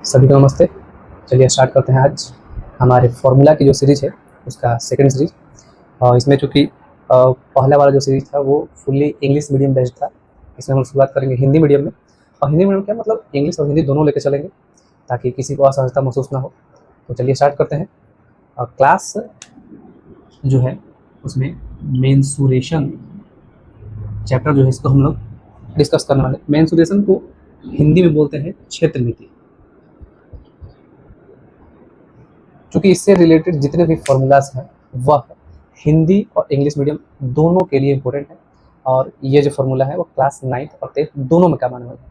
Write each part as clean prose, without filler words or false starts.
सभी को नमस्ते। चलिए स्टार्ट करते हैं आज हमारे फॉर्मूला की जो सीरीज़ है उसका सेकंड सीरीज़। और इसमें चूँकि पहला वाला जो सीरीज़ था वो फुल्ली इंग्लिश मीडियम बेस्ड था। इसमें हम शुरुआत करेंगे हिंदी मीडियम में। और हिंदी मीडियम क्या मतलब इंग्लिश और हिंदी दोनों लेकर चलेंगे ताकि किसी को असहजता महसूस ना हो। तो चलिए स्टार्ट करते हैं। क्लास जो है उसमें मेंसुरेशन चैप्टर जो है इसको हम लोग डिस्कस करने वाले। मेंसुरेशन को हिंदी में बोलते हैं क्षेत्र मिति। क्योंकि इससे रिलेटेड जितने भी फॉर्मूलाज हैं वह हिंदी और इंग्लिश मीडियम दोनों के लिए इम्पोर्टेंट है। और ये जो फार्मूला है वो क्लास 9th और 10th दोनों में काम आने वाला है।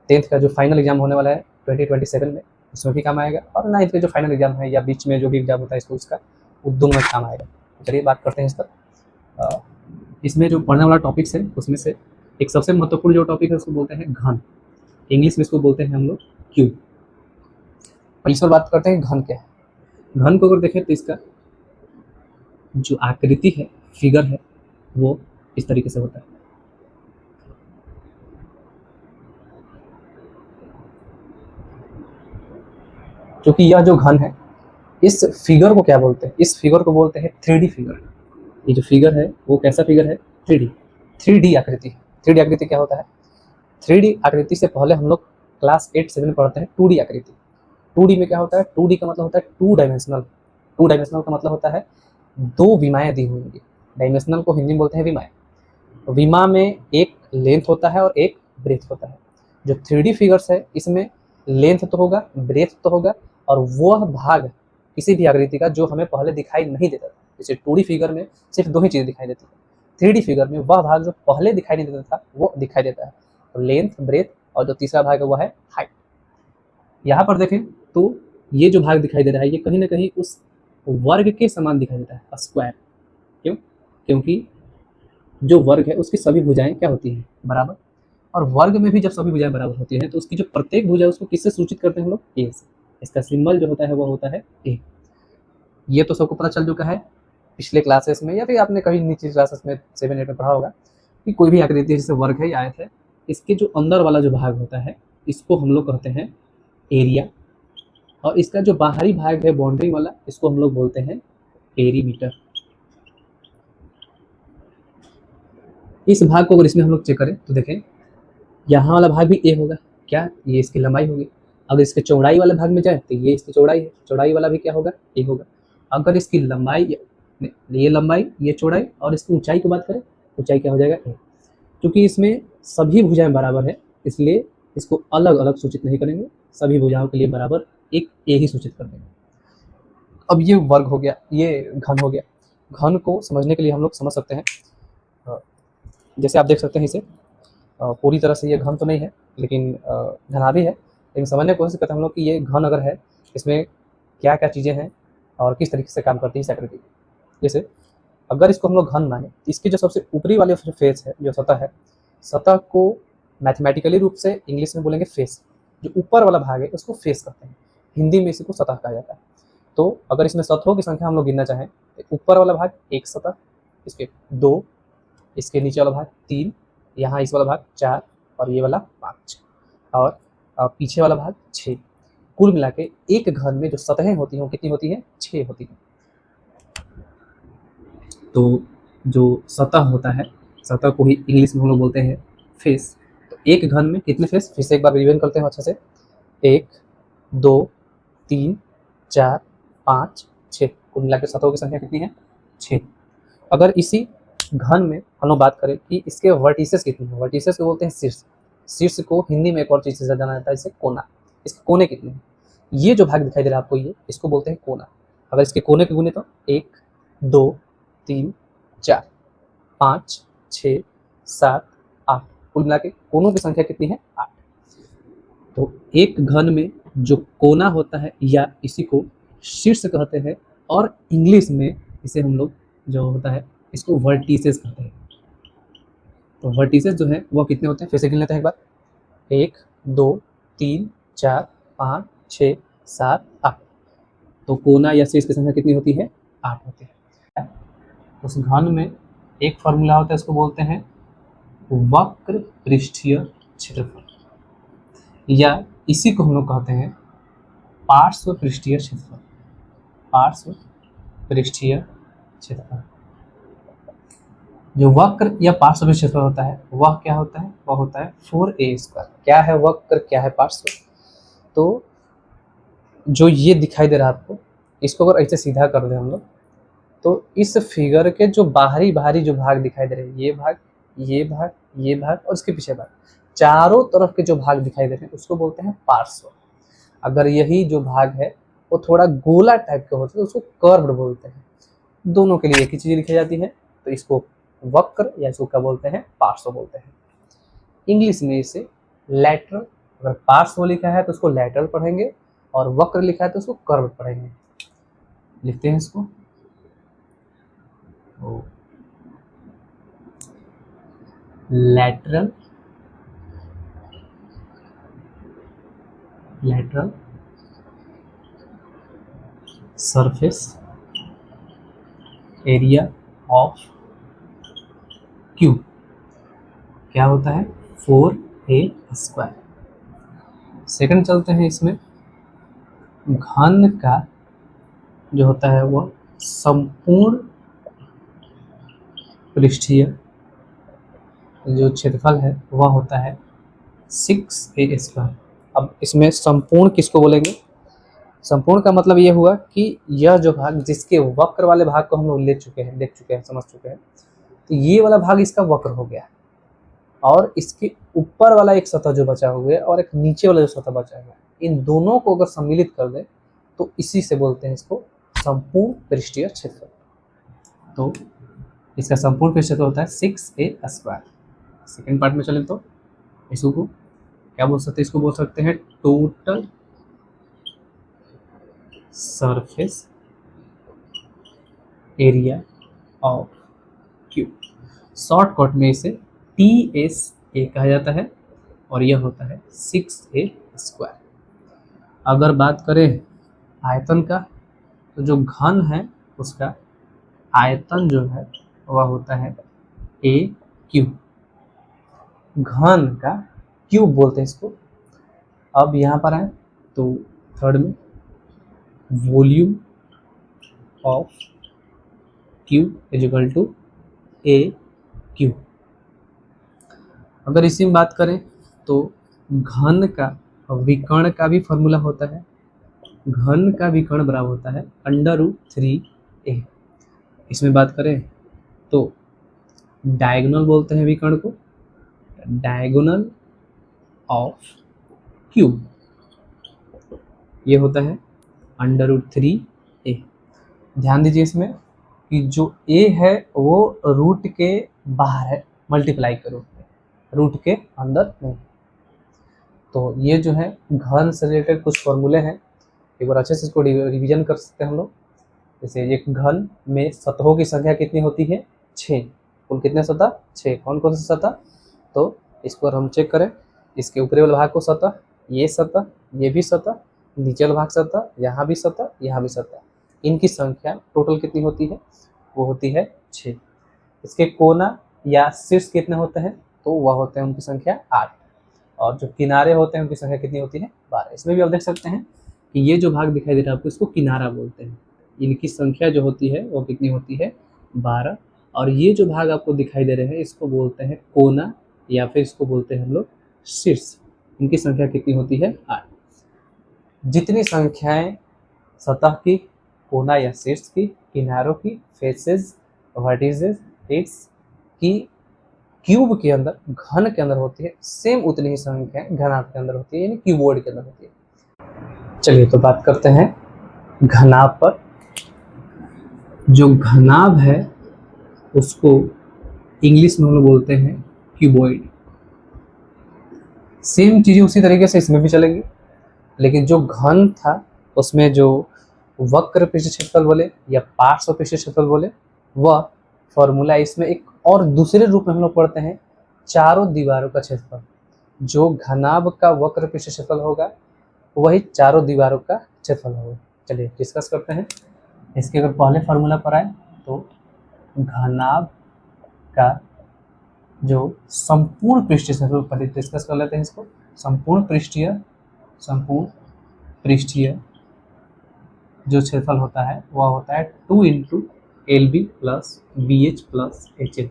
10th का जो फाइनल एग्जाम होने वाला है 2027 में उसमें भी काम आएगा, और 9th का जो फाइनल एग्जाम है या बीच में जो भी एग्जाम होता है स्कूल्स का वो दोनों में काम आएगा। चलिए बात करते हैं इस पर। इसमें जो पढ़ने वाला टॉपिक्स है उसमें से एक सबसे महत्वपूर्ण जो टॉपिक है उसको बोलते हैं घन। इंग्लिश में इसको बोलते हैं हम लोग क्यूब। और इस पर बात करते हैं घन क्या है। घन को अगर देखें तो इसका जो आकृति है, फिगर है, वो इस तरीके से होता है। क्योंकि यह जो घन है इस फिगर को क्या बोलते हैं, इस फिगर को बोलते हैं 3D फिगर। ये जो फिगर है वो कैसा फिगर है, 3D आकृति। 3D आकृति क्या होता है, 3D आकृति से पहले हम लोग क्लास 8-7 में पढ़ते हैं 2D आकृति। 2D में क्या होता है, 2D का मतलब होता है 2 डायमेंशनल। 2 डायमेंशनल का मतलब होता है दो विमाएँ दी हुई होंगी। डायमेंशनल को हिंदी में बोलते हैं विमाएँ। विमा में एक लेंथ होता है और एक ब्रेथ होता है। जो 3D फिगर्स है इसमें लेंथ तो होगा, ब्रेथ तो होगा, और वह भाग किसी भी आकृति का जो हमें पहले दिखाई नहीं देता था। जैसे 2D फिगर में सिर्फ दो ही चीज़ दिखाई देती है, 3D फिगर में वह भाग जो पहले दिखाई नहीं देता था वो दिखाई देता है। तो लेंथ, ब्रेथ, और जो तीसरा भाग है वह है हाइट। यहाँ पर देखें तो ये जो भाग दिखाई दे रहा है ये कहीं ना कहीं उस वर्ग के समान दिखाई देता है, स्क्वायर। क्यों? क्योंकि जो वर्ग है उसकी सभी भुजाएं क्या होती हैं, बराबर। और वर्ग में भी जब सभी भुजाएं बराबर होती हैं तो उसकी जो प्रत्येक भुजा है उसको किससे सूचित करते हैं हम लोग, ए से। इसका सिंबल जो होता है वो होता है ए। ये तो सबको पता चल चुका है पिछले क्लासेस में, या फिर आपने कभी नीचे क्लासेस में 7-8 में पढ़ा होगा कि कोई भी आकृति जैसे वर्ग है या आयत है, इसके जो अंदर वाला जो भाग होता है इसको हम लोग कहते हैं एरिया, और इसका जो बाहरी भाग है बाउंड्री वाला इसको हम लोग बोलते हैं पेरीमीटर। इस भाग को अगर इसमें हम लोग चेक करें तो देखें यहाँ वाला भाग भी ए होगा, क्या, ये इसकी लंबाई होगी। अगर इसके चौड़ाई वाले भाग में जाए तो ये इसकी चौड़ाई है, चौड़ाई वाला भी क्या होगा, ए होगा। अगर इसकी लंबाई, ये लंबाई, ये चौड़ाई, और इसकी ऊंचाई की बात करें, ऊंचाई क्या हो जाएगा, ए। क्योंकि इसमें सभी भुजाएं बराबर है इसलिए इसको अलग अलग सूचित नहीं करेंगे, सभी भुजाओं के लिए बराबर एक ए ही सूचित कर देंगे। अब ये वर्ग हो गया, ये घन हो गया। घन को समझने के लिए हम लोग समझ सकते हैं, जैसे आप देख सकते हैं इसे पूरी तरह से ये घन तो नहीं है लेकिन घना भी है, लेकिन समझने की कोशिश करते हैं हम लोग कि ये घन अगर है इसमें क्या क्या चीज़ें हैं और किस तरीके से काम करती है इस आकृति। जैसे अगर इसको हम लोग घन माने, इसके जो सबसे ऊपरी वाले फेस है, जो सतह है, सतह को मैथमेटिकली रूप से इंग्लिश में बोलेंगे फेस। जो ऊपर वाला भाग है उसको फेस कहते हैं, हिंदी में इसी को सतह कहा जाता है। तो अगर इसमें सतहों की संख्या हम लोग गिनना चाहें तो ऊपर वाला भाग एक सतह, इसके 2, इसके नीचे वाला भाग 3, यहाँ इस वाला भाग 4, और ये वाला 5, और पीछे वाला भाग 6। कुल मिला के एक घन में जो सतहें होती हैं वो कितनी होती हैं, 6 होती हैं। तो जो सतह होता है, सतह को ही इंग्लिश में हम लोग बोलते हैं फेस। तो एक घन में कितने फेस, फिर से एक बार रिवीजन करते हैं अच्छे से। 1, 2, 3, 4, 5, 6, कुल मिला के सतहों की संख्या कितनी है, 6। अगर इसी घन में हम लोग बात करें कि इसके वर्टिसेस कितने हैं, वर्टिसेस को बोलते हैं शीर्ष। शीर्ष को हिंदी में एक और चीज़ से जाना जाता है, इसे कोना। इसके कोने कितने हैं, ये जो भाग दिखाई दे रहा है आपको, ये इसको बोलते हैं कोना। अगर इसके कोने के गुने तो 1, 2, 3, 4, 5, 6, 7, 8, कुल मिला के कोनों की संख्या कितनी है, 8। तो एक घन में जो कोना होता है या इसी को शीर्ष कहते हैं, और इंग्लिश में इसे हम लोग जो होता है इसको वर्टिसेस कहते हैं। तो वर्टिसेस जो है वो कितने होते हैं, फिर से गिन लेते हैं एक बार। 1, 2, 3, 4, 5, 6, 7, 8। तो कोना या शीर्ष की संख्या कितनी होती है, 8 होती है। उस घन में एक फॉर्मूला होता है, इसको बोलते हैं वक्र पृष्ठीय क्षेत्रफल, या इसी को हम लोग कहते हैं पार्श्व पृष्ठीय क्षेत्रफल, पार्श्व पृष्ठीय क्षेत्रफल। जो वक्र या पार्श्व पृष्ठीय क्षेत्रफल होता है वह क्या होता है, वह होता है 4a²। क्या है वक्र, क्या है पार्श्व? तो जो ये दिखाई दे रहा है आपको, इसको अगर ऐसे सीधा कर दें हम लोग, तो इस फिगर के जो बाहरी बाहरी जो भाग दिखाई दे रहे हैं, ये भाग, ये भाग, ये भाग और इसके पीछे भाग, चारों तरफ के जो भाग दिखाई दे रहे हैं उसको बोलते हैं पार्श्व। अगर यही जो भाग है वो थोड़ा गोला टाइप का होता है तो उसको कर्व्ड बोलते हैं। दोनों के लिए एक ही चीज लिखी जाती है, तो इसको वक्र या इसको क्या बोलते हैं, पार्श्व बोलते हैं। इंग्लिश में इसे लैटरल, अगर पार्श्व लिखा है तो उसको लैटरल पढ़ेंगे और वक्र लिखा है तो उसको कर्व पढ़ेंगे। लिखते हैं इसको, lateral, lateral surface area of cube क्या होता है, 4a²। सेकंड चलते हैं, इसमें घन का जो होता है वह संपूर्ण पृष्ठीय जो क्षेत्रफल है वह होता है 6a²। अब इसमें संपूर्ण किसको बोलेंगे? संपूर्ण का मतलब ये हुआ कि यह जो भाग, जिसके वक्र वाले भाग को हम लोग ले चुके हैं, देख चुके हैं, समझ चुके हैं, तो ये वाला भाग इसका वक्र हो गया और इसके ऊपर वाला एक सतह जो बचा हुआ है और एक नीचे वाला जो सतह बचा हुआ है, इन दोनों को अगर सम्मिलित कर दे तो इसी से बोलते हैं इसको संपूर्ण पृष्ठीय क्षेत्रफल। तो इसका संपूर्ण पृष्ठीय क्षेत्रफल होता है 6a²। सेकेंड पार्ट में चले तो इसको क्या बोल सकते हैं, इसको बोल सकते हैं total surface area of cube. Shortcut में इसे TSA कहा जाता है और यह होता है 6a²। अगर बात करें आयतन का, तो जो घन है उसका आयतन जो है वह होता है a³। घन का क्यूब बोलते हैं इसको। अब यहाँ पर आए तो थर्ड में volume of cube is equal to a³। अगर इसी में बात करें तो घन का विकर्ण का भी फॉर्मूला होता है। घन का विकर्ण बराबर होता है √3a। इसमें बात करें तो डायगोनल बोलते हैं विकर्ण को, डायगोनल ऑफ क्यूब ये होता है √3a। ध्यान दीजिए इसमें कि जो a है वो रूट के बाहर है, मल्टीप्लाई करो, रूट के अंदर नहीं। तो ये जो है घन से रिलेटेड कुछ फॉर्मूले हैं, एक बार अच्छे से इसको रिवीजन कर सकते हैं हम लोग। जैसे एक घन में सतहों की संख्या कितनी होती है, 6। कुल कितने सतह, 6। कौन कौन सी सतह, तो इसको हम चेक करें, इसके ऊपरी वाले भाग को सतह, ये सतह, ये भी सतह, नीचे वाला भाग सतह, यहाँ भी सतह, यहाँ भी सतह, इनकी संख्या टोटल कितनी होती है, वो होती है 6। इसके कोना या शीर्ष कितने होते हैं, तो वह होते हैं उनकी संख्या 8। और जो किनारे होते हैं उनकी संख्या कितनी होती है, 12। इसमें भी आप देख सकते हैं कि ये जो भाग दिखाई दे रहा है आपको, इसको किनारा बोलते हैं। इनकी संख्या जो होती है वो कितनी होती है, 12। और ये जो भाग आपको दिखाई दे रहे हैं इसको बोलते हैं कोना या फिर इसको बोलते हैं हम लोग शीर्ष। इनकी संख्या कितनी होती है, 8। जितनी संख्याएं सतह की, कोना या शीर्ष की, किनारों की, फेसेस, वर्टिसेस, हिट्स की क्यूब के अंदर, घन के अंदर होती है, सेम उतनी ही संख्याएं घनाभ के अंदर होती है, यानी क्यूबॉइड के अंदर होती है। चलिए तो बात करते हैं घनाभ पर। जो घनाभ है उसको इंग्लिश में हम लोग बोलते हैं क्यूबॉइड। सेम चीजें उसी तरीके से इसमें भी चलेंगी, लेकिन जो घन था उसमें जो वक्र पृष्ठीय क्षेत्रफल बोले या पार्श्व पृष्ठीय क्षेत्रफल बोले, वह फॉर्मूला इसमें एक और दूसरे रूप में हम लोग पढ़ते हैं, चारों दीवारों का क्षेत्रफल। जो घनाभ का वक्र पृष्ठीय क्षेत्रफल होगा वही चारों दीवारों का क्षेत्रफल होगा। चलिए डिस्कस करते हैं। इसके अगर पहले फार्मूला पर आए तो घनाभ का जो संपूर्ण पृष्ठीय क्षेत्रफल, पहले डिस्कस कर लेते हैं इसको। संपूर्ण पृष्ठीय जो क्षेत्रफल होता है वह होता है 2 into LB plus BH plus HL।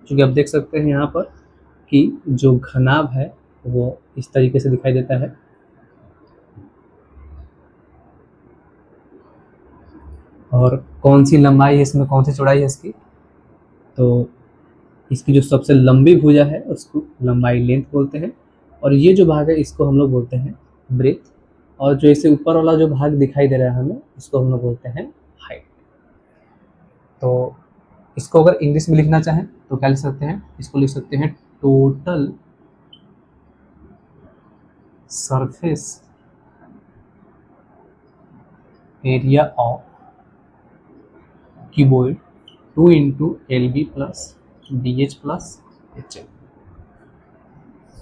चूँकि आप देख सकते हैं यहाँ पर कि जो घनाभ है वो इस तरीके से दिखाई देता है। और कौन सी लंबाई है इसमें, कौन सी चौड़ाई है इसकी, तो इसकी जो सबसे लंबी भुजा है उसको लंबाई लेंथ बोलते हैं, और ये जो भाग है इसको हम लोग बोलते हैं ब्रेथ, और जो इसे ऊपर वाला जो भाग दिखाई दे रहा है हमें इसको हम लोग बोलते हैं हाइट। तो इसको अगर इंग्लिश में लिखना चाहें तो क्या लिख सकते हैं, इसको लिख सकते हैं total surface area of cuboid 2 into LB plus BH plus HL।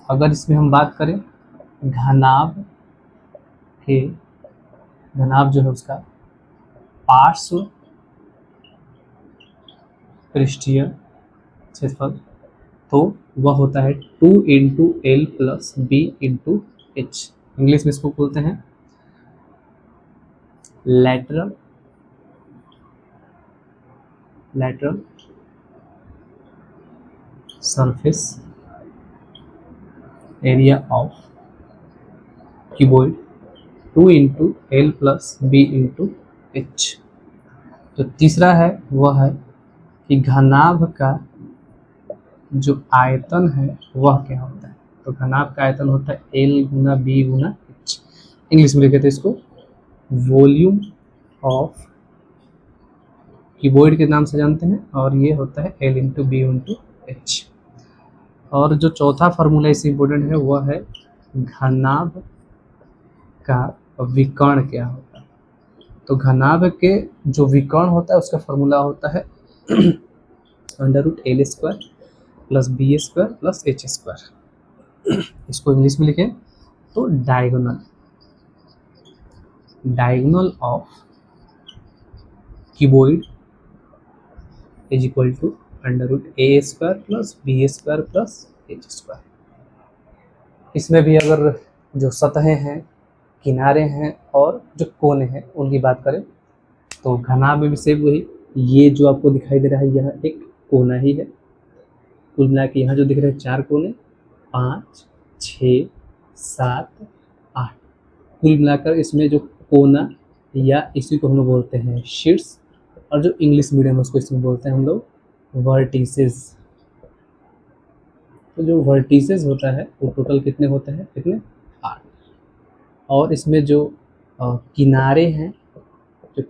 अगर इसमें हम बात करें घनाभ जो है उसका पार्श्व पृष्ठीय क्षेत्रफल, तो वह होता है 2 into L plus B into H। English में इसको बोलते हैं lateral surface area of cuboid 2 into L plus B into H। तो तीसरा है वह है कि घनाभ का जो आयतन है वह क्या होता है, तो घनाभ का आयतन होता है L गुना B गुना H। इंग्लिश में लिखे थे इसको वॉल्यूम ऑफ क्यूबॉइड के नाम से जानते हैं, और ये होता है L into B into H। और जो चौथा फार्मूला इससे इम्पोर्टेंट है वह है घनाभ का विकर्ण क्या होता है, तो घनाभ के जो विकर्ण होता है उसका फार्मूला होता है √L² plus B² plus H²। इसको इंग्लिश में लिखें तो diagonal of cuboid is equal to √A² plus B² plus H²। इसमें भी अगर जो सतहें हैं, किनारे हैं और जो कोने हैं उनकी बात करें तो घनाभ में भी सेम वही, ये जो आपको दिखाई दे रहा है यह एक कोना ही है। कुल मिला के यहाँ जो दिख रहे हैं 4 कोने, 5, 6, 7, 8, कुल मिलाकर इसमें जो कोना या इसी को हम लोग बोलते हैं शीट्स, और जो इंग्लिश मीडियम है उसको इसमें बोलते हैं हम लोग वर्टिसेस। तो जो वर्टिसेस होता है वो टोटल कितने होते हैं, कितने 8। और इसमें जो किनारे हैं, जो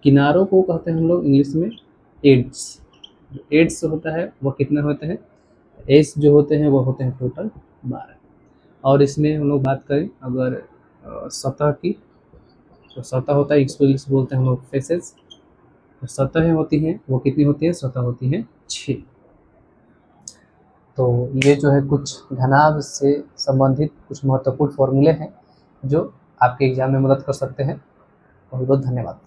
किनारों को कहते हैं हम लोग इंग्लिश में एड्स। जो एड्स होता है वह कितने होते हैं, एड्स जो होते हैं वह होते हैं टोटल 12। और इसमें हम लोग बात करें अगर सतह की, तो सतह होता है इसको इंग्लिश बोलते हैं हम लोग फेसेस। तो सतहें होती हैं वो कितनी होती हैं, सतह होती हैं 6। तो ये जो है कुछ घनाभ से संबंधित कुछ महत्वपूर्ण फॉर्मूले हैं जो आपके एग्जाम में मदद कर सकते हैं। बहुत बहुत धन्यवाद।